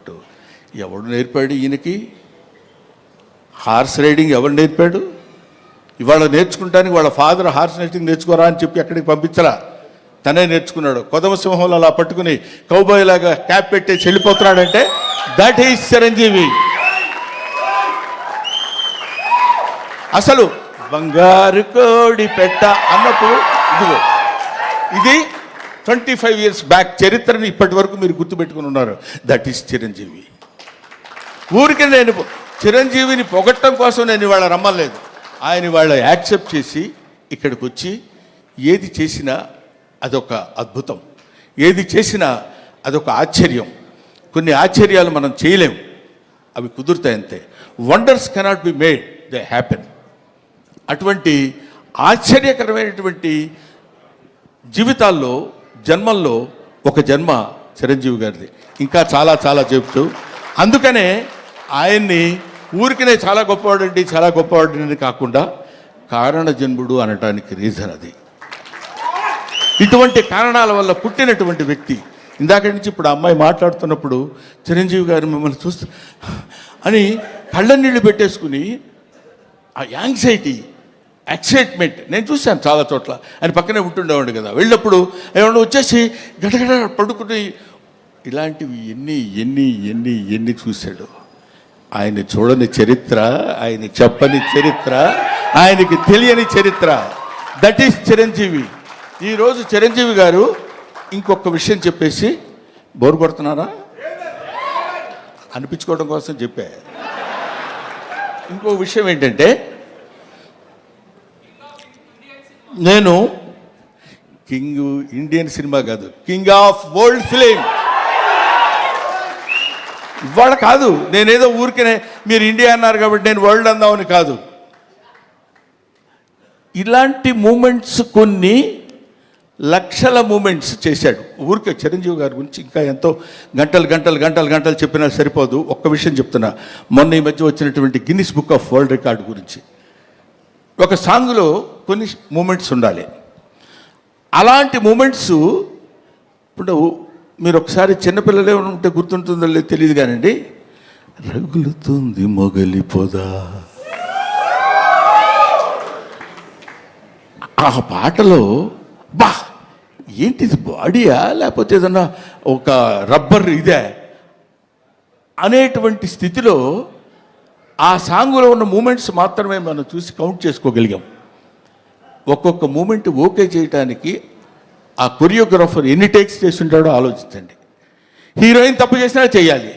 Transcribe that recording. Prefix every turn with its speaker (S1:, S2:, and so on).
S1: అన్నట్టు ఎవడు నేర్పాడు ఈయనకి హార్స్ రైడింగ్? ఎవరు నేర్పాడు? ఇవాళ నేర్చుకుంటానికి వాళ్ళ ఫాదర్ హార్స్ రైడింగ్ నేర్చుకోరా అని చెప్పి ఎక్కడికి పంపించరా, తనే నేర్చుకున్నాడు. కొదమ సింహంలో అలా పట్టుకుని కౌబాయ్ లాగా క్యాప్ పెట్టేసి వెళ్ళిపోతున్నాడంటే దట్ ఈజ్ చిరంజీవి. అసలు బంగారు కోడి పెట్ట అన్నప్పుడు ఇదిగో ఇది 25 years బ్యాక్ చరిత్రని ఇప్పటి వరకు మీరు గుర్తుపెట్టుకుని ఉన్నారు. That is Chiranjeevi. ఊరికి నేను చిరంజీవిని పొగట్టడం కోసం నేను ఇవాళ రమ్మలేదు. ఆయన ఇవాళ యాక్సెప్ట్ చేసి ఇక్కడికి వచ్చి ఏది చేసినా అదొక అద్భుతం, ఏది చేసినా అదొక ఆశ్చర్యం. కొన్ని ఆశ్చర్యాలు మనం చేయలేము, అవి కుదురుతాయి అంతే. Wonders cannot be made, they happen. అటువంటి ఆశ్చర్యకరమైనటువంటి జీవితాల్లో జన్మల్లో ఒక జన్మ చిరంజీవి గారిది. ఇంకా చాలా చాలా చెప్తూ అందుకనే ఆయన్ని ఊరికినే చాలా గొప్పవాడండి చాలా గొప్పవాడండి కాకుండా కారణ జన్ముడు అనటానికి రీజన్ అది. ఇటువంటి కారణాల వల్ల పుట్టినటువంటి వ్యక్తి. ఇందాక నుంచి ఇప్పుడు అమ్మాయి మాట్లాడుతున్నప్పుడు చిరంజీవి గారు మిమ్మల్ని చూస్తూ అని కళ్ళ నీళ్ళు పెట్టేసుకుని ఆ యాంగ్జైటీ ఎక్సైట్మెంట్ నేను చూశాను చాలా చోట్ల. ఆయన పక్కనే ఉంటుండేవాడు కదా, వెళ్ళినప్పుడు ఏమన్నా వచ్చేసి గడగడ పడుకుని ఇలాంటివి ఎన్ని ఎన్ని ఎన్ని ఎన్ని చూశాడు. ఆయన చూడని చరిత్ర, ఆయన చెప్పని చరిత్ర, ఆయనకి తెలియని చరిత్ర. That is Chiranjeevi. ఈరోజు చిరంజీవి గారు ఇంకొక విషయం చెప్పేసి బోరు కొడుతున్నారా అనిపించుకోవడం కోసం చెప్పా. ఇంకో విషయం ఏంటంటే నేను కింగ్ ఇండియన్ సినిమా కాదు, కింగ్ ఆఫ్ వరల్డ్ ఫిలిం. ఇవాళ కాదు, నేనేదో ఊరికనే మీరు ఇండియా అన్నారు కాబట్టి నేను వరల్డ్ అందామని కాదు. ఇలాంటి మూమెంట్స్ కొన్ని లక్షల మూమెంట్స్ చేశాడు. ఊరికే చిరంజీవి గారి గురించి ఇంకా ఎంతో గంటలు గంటలు గంటలు గంటలు చెప్పినా సరిపోదు. ఒక్క విషయం చెప్తున్నా, మొన్న ఈ మధ్య వచ్చినటువంటి Guinness book of world record గురించి. ఒక సాంగ్లో కొన్ని మూమెంట్స్ ఉండాలి. అలాంటి మూమెంట్స్ ఇప్పుడు మీరు ఒకసారి చిన్నపిల్లలే ఉంటే గుర్తుంటుందో లేదు తెలియదు కానండి, రగులుతుంది మొగలి పొద, ఆ పాటలో బా ఏంటిది బాడీయా లేకపోతే ఏదన్నా ఒక రబ్బర్ ఇదే అనేటువంటి స్థితిలో ఆ సాంగులో ఉన్న మూమెంట్స్ మాత్రమే మనం చూసి కౌంట్ చేసుకోగలిగాం. ఒక్కొక్క మూమెంట్ ఓకే చేయడానికి ఆ కొరియోగ్రాఫర్ ఎన్ని టేక్స్ చేసి ఉంటాడో ఆలోచించండి. హీరోయిన్ తప్పు చేసినా చేయాలి,